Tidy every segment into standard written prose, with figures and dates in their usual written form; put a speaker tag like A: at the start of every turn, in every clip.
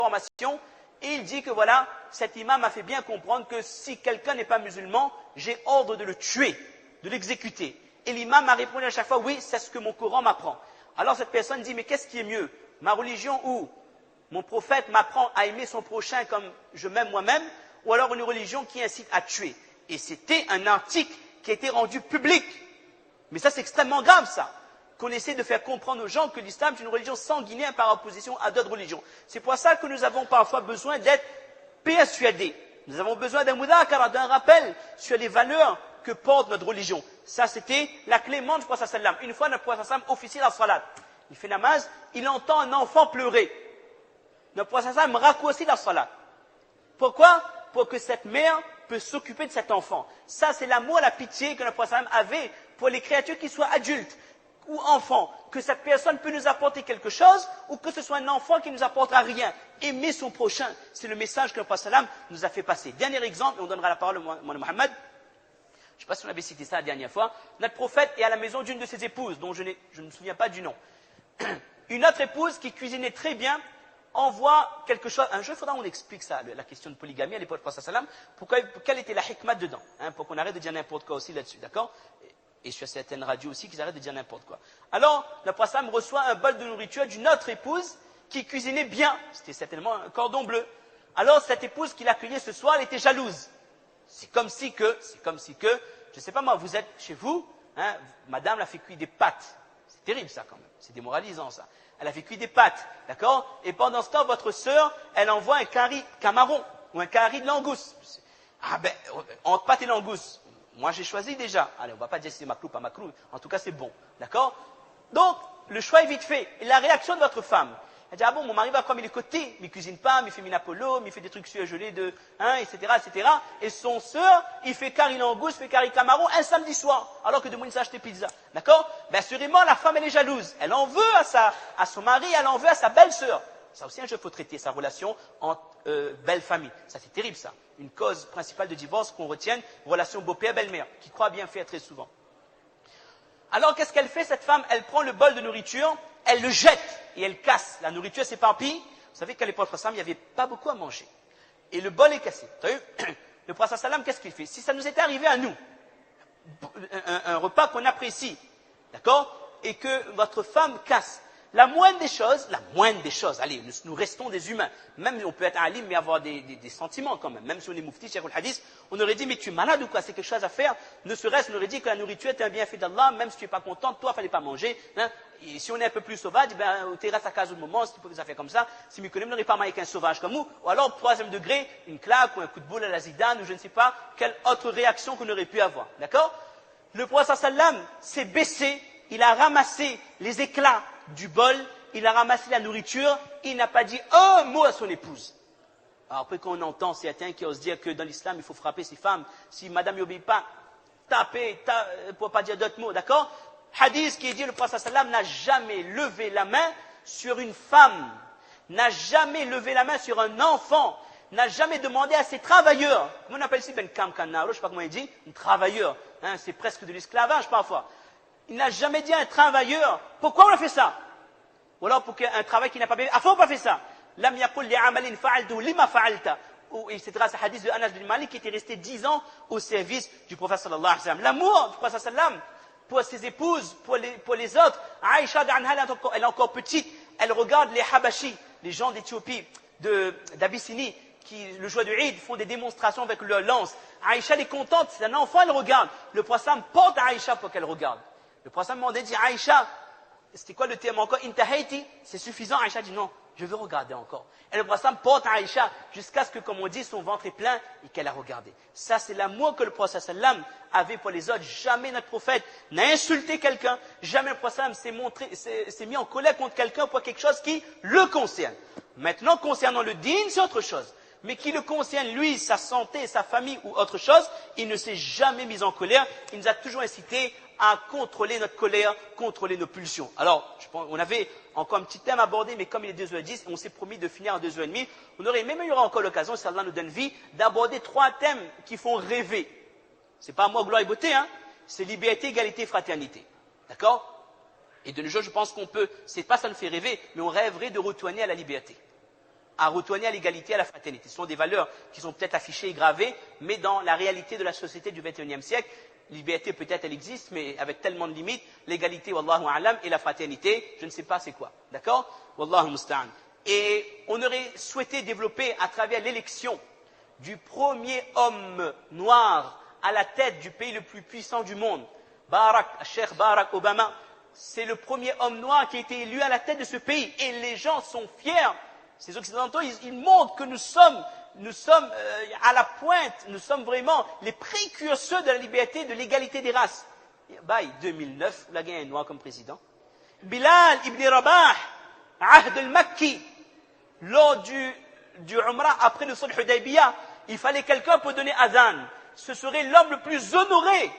A: informations et il dit que voilà, cet imam a fait bien comprendre que si quelqu'un n'est pas musulman, j'ai ordre de le tuer, de l'exécuter. Et l'imam a répondu à chaque fois, oui, c'est ce que mon Coran m'apprend. Alors cette personne dit, mais qu'est-ce qui est mieux? Ma religion ou mon prophète m'apprend à aimer son prochain comme je m'aime moi-même, ou alors une religion qui incite à tuer? Et c'était un article qui a été rendu public. Mais ça, c'est extrêmement grave, ça. Qu'on essaie de faire comprendre aux gens que l'islam est une religion sanguinaire par opposition à d'autres religions. C'est pour ça que nous avons parfois besoin d'être persuadés. Nous avons besoin d'un mudhakara, d'un rappel sur les valeurs que porte notre religion. Ça, c'était la clémence du prophète sallam. Une fois, notre prophète sallam officie la salat. Il fait namaz, il entend un enfant pleurer. Notre prophète sallam raccourcit la salat. Pourquoi? Pour que cette mère puisse s'occuper de cet enfant. Ça, c'est l'amour, la pitié que notre prophète sallam avait pour les créatures qui soient adultes ou enfants, que cette personne peut nous apporter quelque chose ou que ce soit un enfant qui ne nous apportera rien. Aimer son prochain, c'est le message que le prophète sallam nous a fait passer. Dernier exemple, et on donnera la parole à Mohammed. Je ne sais pas si on avait cité ça la dernière fois. Notre prophète est à la maison d'une de ses épouses, dont je ne me souviens pas du nom. Une autre épouse qui cuisinait très bien envoie quelque chose. Un jour, il faudra qu'on explique ça, la question de polygamie à l'époque du prophète sallam. Quelle était la hikmat dedans, pour qu'on arrête de dire n'importe quoi aussi là-dessus, d'accord? Et sur certaines radios aussi, qu'ils arrêtent de dire n'importe quoi. Alors, le prophète sallam reçoit un bol de nourriture d'une autre épouse qui cuisinait bien. C'était certainement un cordon bleu. Alors, cette épouse qui l'accueillait ce soir, elle était jalouse. C'est comme si que, je ne sais pas moi, vous êtes chez vous, madame l'a fait cuire des pâtes. C'est terrible ça quand même, c'est démoralisant ça. Elle a fait cuire des pâtes, d'accord? Et pendant ce temps, votre sœur, elle envoie un curry camaron ou un curry de langouste. Ah ben, entre pâtes et langouste. Moi, j'ai choisi déjà. Allez, on ne va pas dire si c'est maclou, pas maclou. En tout cas, c'est bon. D'accord? Donc, le choix est vite fait. Et la réaction de votre femme, elle dit, ah bon, mon mari va comme il est coté, mais il cuisine pas, mais il fait minapolo, mais il fait des trucs surgelés de, etc., etc. Et son sœur, il fait curry langouste, il fait curry camaron un samedi soir, alors que de Moïse a acheté pizza. D'accord? Ben, assurément, la femme, elle est jalouse. Elle en veut à son mari, elle en veut à sa belle-sœur. Ça aussi, un jour, il faut traiter sa relation entre belle famille. Ça, c'est terrible, ça. Une cause principale de divorce qu'on retienne, relation beau-père-belle-mère, qui croit bien faire très souvent. Alors, qu'est-ce qu'elle fait, cette femme? Elle prend le bol de nourriture, elle le jette et elle casse. La nourriture s'éparpille. Vous savez qu'à l'époque, il n'y avait pas beaucoup à manger. Et le bol est cassé. Vous avez vu? Le prophète sallam, qu'est-ce qu'il fait? Si ça nous était arrivé à nous, un repas qu'on apprécie, d'accord? Et que votre femme casse, la moindre des choses, allez, nous restons des humains. Même on peut être alim, mais avoir des sentiments quand même. Même si on est mufti, cheikh al-hadith, on aurait dit, mais tu es malade ou quoi? C'est quelque chose à faire. Ne serait-ce, on aurait dit que la nourriture est un bienfait d'Allah, même si tu n'es pas content, toi, il ne fallait pas manger. Et si on est un peu plus sauvage, ben, on terrasse à casa au moment, si tu peux des affaires comme ça, si Mikonem n'aurait pas marié qu'un sauvage comme nous, ou alors, troisième degré, une claque ou un coup de boule à la zidane, ou je ne sais pas, quelle autre réaction qu'on aurait pu avoir. D'accord? Le prophète sallam s'est baissé, il a ramassé les éclats du bol, il a ramassé la nourriture, il n'a pas dit un mot à son épouse. Alors après qu'on entend certains qui osent dire que dans l'islam il faut frapper ses femmes, si madame n'obéit pas, taper, pour ne pas dire d'autres mots, d'accord? Hadith qui est dit, le prophète sallam n'a jamais levé la main sur une femme, n'a jamais levé la main sur un enfant, n'a jamais demandé à ses travailleurs, comment on appelle ici Ben Kamkanaro, je ne sais pas comment il dit, un travailleur, c'est presque de l'esclavage parfois. Il n'a jamais dit à un travailleur, pourquoi on a fait ça? Ou alors pour un travail qui n'a pas bien fait, pourquoi on n'a pas fait ça? Lam yaqul li amalin fa'altu lima fa'alta. Etc. C'est le hadith de Anas bin Malik qui était resté 10 ans au service du prophète sallallahu alayhi wa sallam. L'amour du prophète sallallahu alayhi wa sallam pour ses épouses, pour les autres. Aïcha, elle est encore petite, elle regarde les Habashis, les gens d'Éthiopie, d'Abyssinie, qui, le jour du Eid, font des démonstrations avec leur lance. Aïcha, elle est contente, c'est un enfant, elle regarde. Le prophète sallam porte Aïcha pour qu'elle regarde. Le prophète m'a dit, Aïcha, c'était quoi le terme encore? Intahaiti, c'est suffisant. Aïcha dit non, je veux regarder encore. Et le prophète porte Aïcha jusqu'à ce que, comme on dit, son ventre est plein et qu'elle a regardé. Ça, c'est l'amour que le prophète sallam avait pour les autres. Jamais notre prophète n'a insulté quelqu'un. Jamais le prophète s'est mis en colère contre quelqu'un pour quelque chose qui le concerne. Maintenant, concernant le dîn, c'est autre chose. Mais qui le concerne, lui, sa santé, sa famille ou autre chose, il ne s'est jamais mis en colère. Il nous a toujours incité à contrôler notre colère, contrôler nos pulsions. Alors, on avait encore un petit thème abordé, mais comme il est 2h10, on s'est promis de finir en 2h30, il y aura encore l'occasion, si Allah nous donne vie, d'aborder 3 thèmes qui font rêver. C'est pas moi, gloire et beauté, c'est liberté, égalité, fraternité. D'accord? Et de nos jours, je pense qu'on peut, c'est pas ça nous fait rêver, mais on rêverait de retourner à la liberté. à retourner à l'égalité, à la fraternité. Ce sont des valeurs qui sont peut-être affichées et gravées, mais dans la réalité de la société du XXIe siècle, la liberté peut-être elle existe, mais avec tellement de limites, l'égalité, wallahu a'lam, et la fraternité, je ne sais pas c'est quoi. D'accord? Wallahu musta'an. Et on aurait souhaité développer à travers l'élection du premier homme noir à la tête du pays le plus puissant du monde, Cheikh Barack Obama, c'est le premier homme noir qui a été élu à la tête de ce pays. Et les gens sont fiers. Ces Occidentaux, ils montrent que nous sommes à la pointe, nous sommes vraiment les précurseurs de la liberté, de l'égalité des races. Bah, 2009, on a gagné un noir comme président. Bilal ibn Rabah, Ahd al-Makki, lors du Umrah, après le Sulh Hudaybiyah, il fallait quelqu'un pour donner adhan. Ce serait l'homme le plus honoré.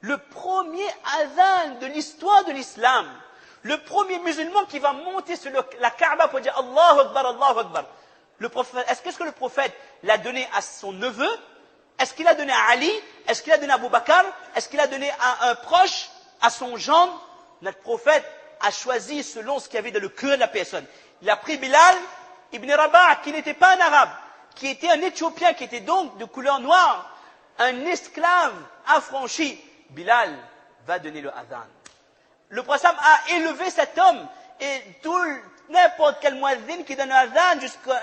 A: Le premier adhan de l'histoire de l'islam. Le premier musulman qui va monter sur la Kaaba pour dire Allahu Akbar, Allahu Akbar. Est-ce que le prophète l'a donné à son neveu? Est-ce qu'il l'a donné à Ali? Est-ce qu'il l'a donné à Abu Bakr? Est-ce qu'il l'a donné à un proche? À son gendre? Notre prophète a choisi selon ce qu'il y avait dans le cœur de la personne. Il a pris Bilal ibn Rabah, qui n'était pas un arabe, qui était un Éthiopien, qui était donc de couleur noire, un esclave affranchi. Bilal va donner le adhan. Le prophète a élevé cet homme, et n'importe quel muazzin qui donne le adhan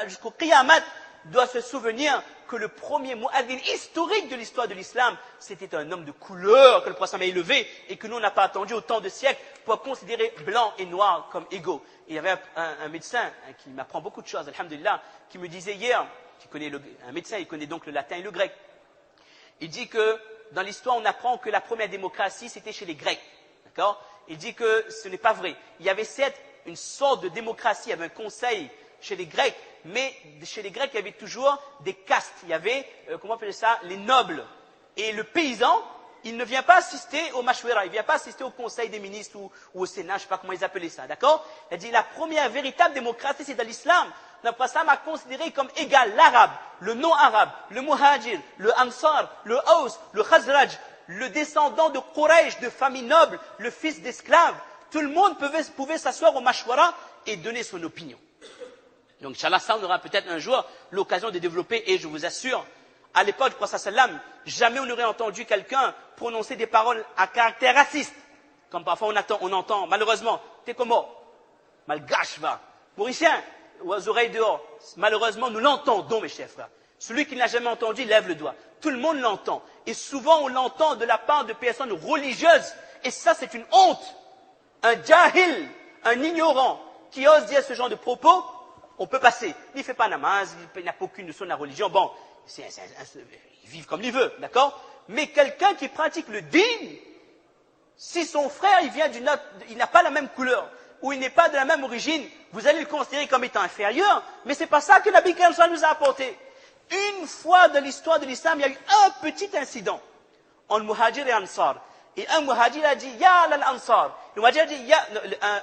A: jusqu'au Qiyamat doit se souvenir que le premier muazzin historique de l'histoire de l'islam, c'était un homme de couleur que le prophète a élevé, et que nous, on n'a pas attendu autant de siècles pour considérer blanc et noir comme égaux. Et il y avait un médecin qui m'apprend beaucoup de choses, alhamdulillah, qui me disait hier, un médecin, il connaît donc le latin et le grec. Il dit que dans l'histoire, on apprend que la première démocratie, c'était chez les Grecs. D'accord? Il dit que ce n'est pas vrai. Il y avait certes une sorte de démocratie, il y avait un conseil chez les Grecs, mais chez les Grecs, il y avait toujours des castes. Il y avait, comment on appelle ça, les nobles. Et le paysan, il ne vient pas assister au mashwara, il ne vient pas assister au conseil des ministres ou au Sénat, je ne sais pas comment ils appelaient ça. D'accord? Il a dit la première véritable démocratie, c'est dans l'islam. Notre prophète a considéré comme égal l'arabe, le non-arabe, le muhajir, le ansar, le aus, le khazraj, le descendant de Quraysh, de famille noble, le fils d'esclave. Tout le monde pouvait s'asseoir au mashwara et donner son opinion. Donc, Inch'Allah, ça, on aura peut-être un jour l'occasion de développer, et je vous assure, à l'époque du prophète sallam, jamais on n'aurait entendu quelqu'un prononcer des paroles à caractère raciste. Comme parfois on entend, malheureusement, t'es comment? Malgache, va. Mauricien, aux oreilles dehors. Malheureusement, nous l'entendons, mes chers frères. Celui qui ne l'a jamais entendu, lève le doigt. Tout le monde l'entend. Et souvent, on l'entend de la part de personnes religieuses. Et ça, c'est une honte. Un jahil, un ignorant, qui ose dire ce genre de propos, on peut passer. Il ne fait pas namaz, il n'a aucune notion de la religion. Bon, ils vivent comme il veut, d'accord? Mais quelqu'un qui pratique le din, si son frère, il n'a pas la même couleur, ou il n'est pas de la même origine, vous allez le considérer comme étant inférieur, mais c'est pas ça que Nabi Karim nous a apporté. Une fois dans l'histoire de l'islam, il y a eu un petit incident entre Muhajir et Ansar. Et un Muhajir a dit Ya lal Ansar. Le Muhajir a dit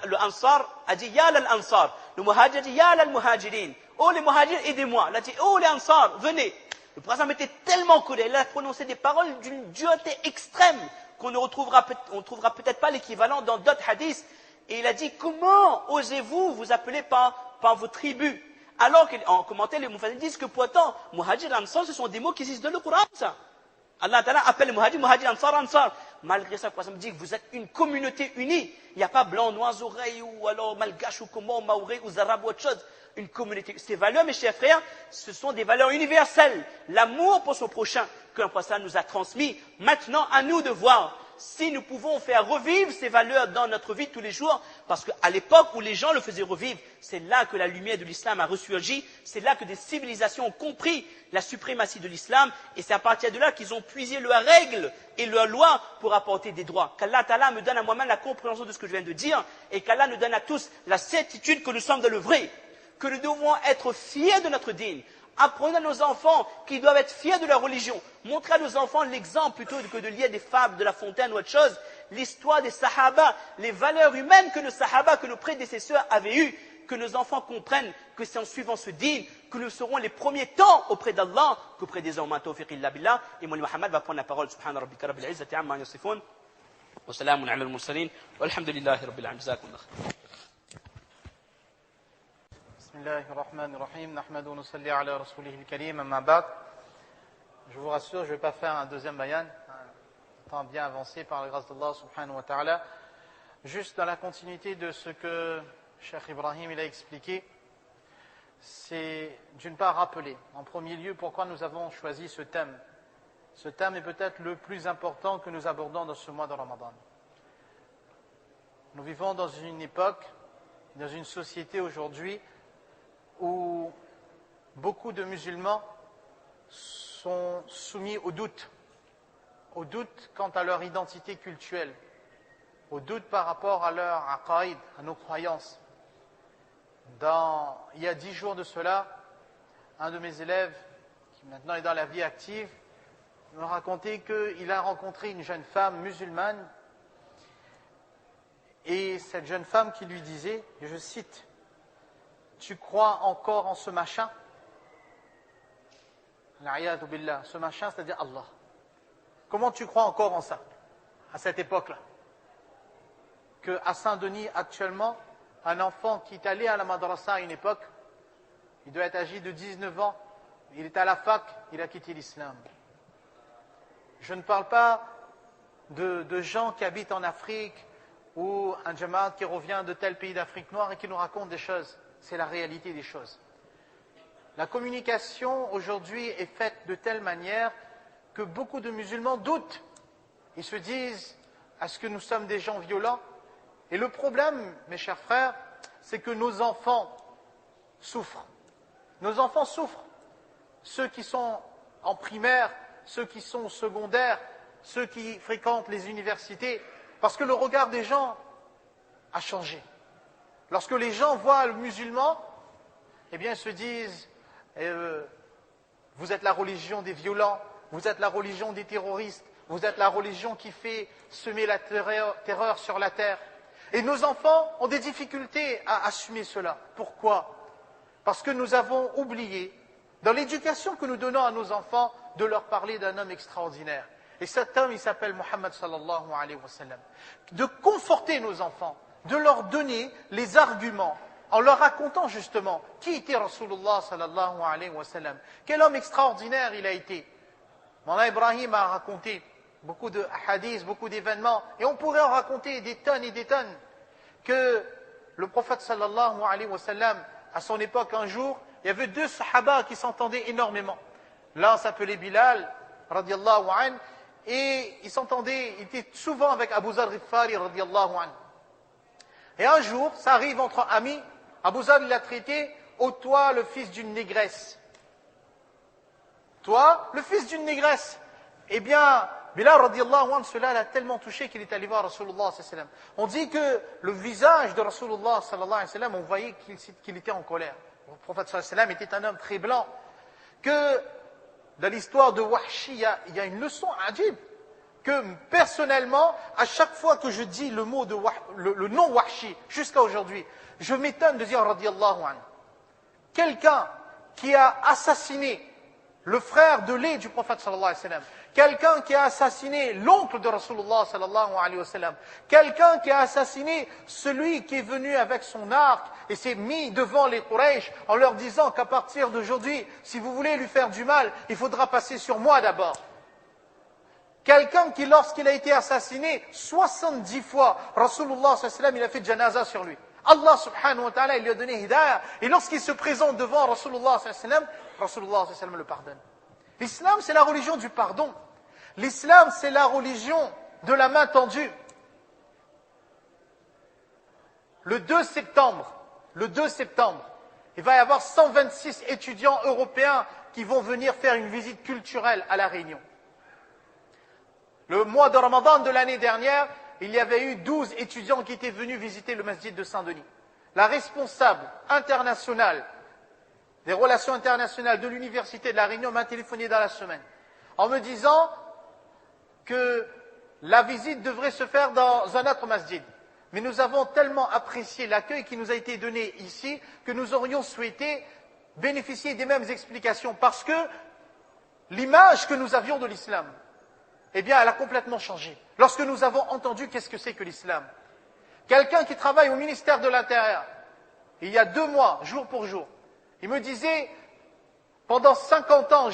A: le Ansar a dit Ya lal Ansar. Le Muhajir a dit Ya lal Muhajirin. Oh les Muhajirs, aidez-moi. Il a dit Oh les Ansar, venez. Le prophète était tellement colère, il a prononcé des paroles d'une dureté extrême qu'on ne trouvera peut-être pas l'équivalent dans d'autres hadiths. Et il a dit Comment osez-vous vous appeler par vos tribus? Alors qu'en commentaire, les Mufassirs disent que pourtant, Muhajir et Ansar, ce sont des mots qui existent dans le Coran, ça. Allah Ta'ala appelle les Muhajir, Muhajir, Ansar, Ansar. Malgré ça, le prophète dit que vous êtes une communauté unie. Il n'y a pas blanc, noir, oreilles, ou alors malgache, ou comment, maoré, ou zarab, ou autre chose. Une communauté. Ces valeurs, mes chers frères, ce sont des valeurs universelles. L'amour pour son prochain que le prophète nous a transmis. Maintenant, à nous de voir si nous pouvons faire revivre ces valeurs dans notre vie de tous les jours, parce qu'à l'époque où les gens le faisaient revivre, c'est là que la lumière de l'islam a ressurgi, c'est là que des civilisations ont compris la suprématie de l'islam, et c'est à partir de là qu'ils ont puisé leurs règles et leurs lois pour apporter des droits. Qu'Allah Ta'ala me donne à moi-même la compréhension de ce que je viens de dire, et qu'Allah nous donne à tous la certitude que nous sommes dans le vrai, que nous devons être fiers de notre dîne. Apprenons à nos enfants qu'ils doivent être fiers de leur religion. Montrez à nos enfants l'exemple plutôt que de lire des fables de La Fontaine ou autre chose. L'histoire des Sahaba, les valeurs humaines que nos Sahaba, que nos prédécesseurs avaient eues, que nos enfants comprennent que c'est en suivant ce dîn que nous serons les premiers temps auprès d'Allah qu'auprès des hommes. Tawfiq illa billah. Et Mouli Mohammed va prendre la parole. Subhana rabbika rabbil izzati amma yasifun. Wa salamun ala al-mursalin. Walhamdulillahi rabbil alamin. Jazakumullah.
B: Bismillahirrahmanirrahim. Nahmadu nusalli ala rasulihil karim, amma ba'd. Je vous rassure, je ne vais pas faire un deuxième bayan, un temps bien avancé par la grâce d'Allah subhanahu wa ta'ala. Juste dans la continuité de ce que Cheikh Ibrahim il a expliqué, c'est d'une part rappeler, en premier lieu, pourquoi nous avons choisi ce thème. Ce thème est peut-être le plus important que nous abordons dans ce mois de Ramadan. Nous vivons dans une époque, dans une société aujourd'hui, où beaucoup de musulmans sont soumis au doute quant à leur identité culturelle, au doute par rapport à leur aqaïd, à nos croyances. Il y a 10 jours de cela, un de mes élèves, qui maintenant est dans la vie active, me racontait qu'il a rencontré une jeune femme musulmane, et cette jeune femme qui lui disait, et je cite, « Tu crois encore en ce machin ?» L'a'iyadu billah, ce machin, c'est-à-dire Allah. Comment tu crois encore en ça, à cette époque-là? Qu'à Saint-Denis, actuellement, un enfant qui est allé à la madrasa à une époque, il doit être âgé de 19 ans, il est à la fac, il a quitté l'islam. Je ne parle pas de gens qui habitent en Afrique, ou un jamaat qui revient de tel pays d'Afrique noire et qui nous raconte des choses. C'est la réalité des choses. La communication aujourd'hui est faite de telle manière que beaucoup de musulmans doutent. Ils se disent, est-ce que nous sommes des gens violents? Et le problème, mes chers frères, c'est que nos enfants souffrent. Nos enfants souffrent. Ceux qui sont en primaire, ceux qui sont au secondaire, ceux qui fréquentent les universités, parce que le regard des gens a changé. Lorsque les gens voient le musulman, eh bien, ils se disent, vous êtes la religion des violents, vous êtes la religion des terroristes, vous êtes la religion qui fait semer la terreur sur la terre. Et nos enfants ont des difficultés à assumer cela. Pourquoi? Parce que nous avons oublié, dans l'éducation que nous donnons à nos enfants, de leur parler d'un homme extraordinaire. Et cet homme, il s'appelle Muhammad sallallahu alayhi wa sallam. De conforter nos enfants, de leur donner les arguments, en leur racontant justement qui était Rasulullah sallallahu alayhi wa sallam. Quel homme extraordinaire il a été. Mawlana Ibrahim a raconté beaucoup de hadiths, beaucoup d'événements, et on pourrait en raconter des tonnes et des tonnes, que le prophète sallallahu alayhi wa sallam, à son époque un jour, il y avait 2 sahaba qui s'entendaient énormément. L'un s'appelait Bilal, radiallahu anhu, et il s'entendait, il était souvent avec Abu Zar Ghifari, radiallahu anhu. Et un jour, ça arrive entre amis, Abu Zar l'a traité, ô toi, le fils d'une négresse. Toi, le fils d'une négresse. Eh bien, Bilal, radiallahu anhu, cela l'a tellement touché qu'il est allé voir Rasulullah, sallallahu alayhi wa sallam. On dit que le visage de Rasulullah, sallallahu alayhi wa sallam, on voyait qu'il était en colère. Le prophète, sallallahu alayhi wa sallam, était un homme très blanc. Que dans l'histoire de Wahshi, il y a une leçon adib, que personnellement, à chaque fois que je dis le mot le nom Wahshi, jusqu'à aujourd'hui, je m'étonne de dire radiyallahu anhu. Quelqu'un qui a assassiné le frère de lait du prophète sallallahu alayhi wa sallam, quelqu'un qui a assassiné l'oncle de Rasulullah sallallahu alayhi wa sallam, quelqu'un qui a assassiné celui qui est venu avec son arc et s'est mis devant les Quraysh en leur disant qu'à partir d'aujourd'hui, si vous voulez lui faire du mal, il faudra passer sur moi d'abord. Quelqu'un qui, lorsqu'il a été assassiné 70 fois, Rasulullah sallallahu alayhi wa sallam, il a fait janaza sur lui. Allah subhanahu wa ta'ala, il lui a donné hidayah. Et lorsqu'il se présente devant Rasulullah sallallahu alayhi wa sallam, Rasulullah sallallahu alayhi wa sallam le pardonne. L'islam, c'est la religion du pardon. L'islam, c'est la religion de la main tendue. Le 2 septembre, il va y avoir 126 étudiants européens qui vont venir faire une visite culturelle à La Réunion. Le mois de Ramadan de l'année dernière, il y avait eu 12 étudiants qui étaient venus visiter le masjid de Saint-Denis. La responsable internationale des relations internationales de l'université de La Réunion m'a téléphoné dans la semaine en me disant que la visite devrait se faire dans un autre masjid. Mais nous avons tellement apprécié l'accueil qui nous a été donné ici que nous aurions souhaité bénéficier des mêmes explications parce que l'image que nous avions de l'islam, eh bien, elle a complètement changé. Lorsque nous avons entendu qu'est-ce que c'est que l'islam. Quelqu'un qui travaille au ministère de l'Intérieur, il y a 2 mois, jour pour jour. Il me disait, pendant 50 ans,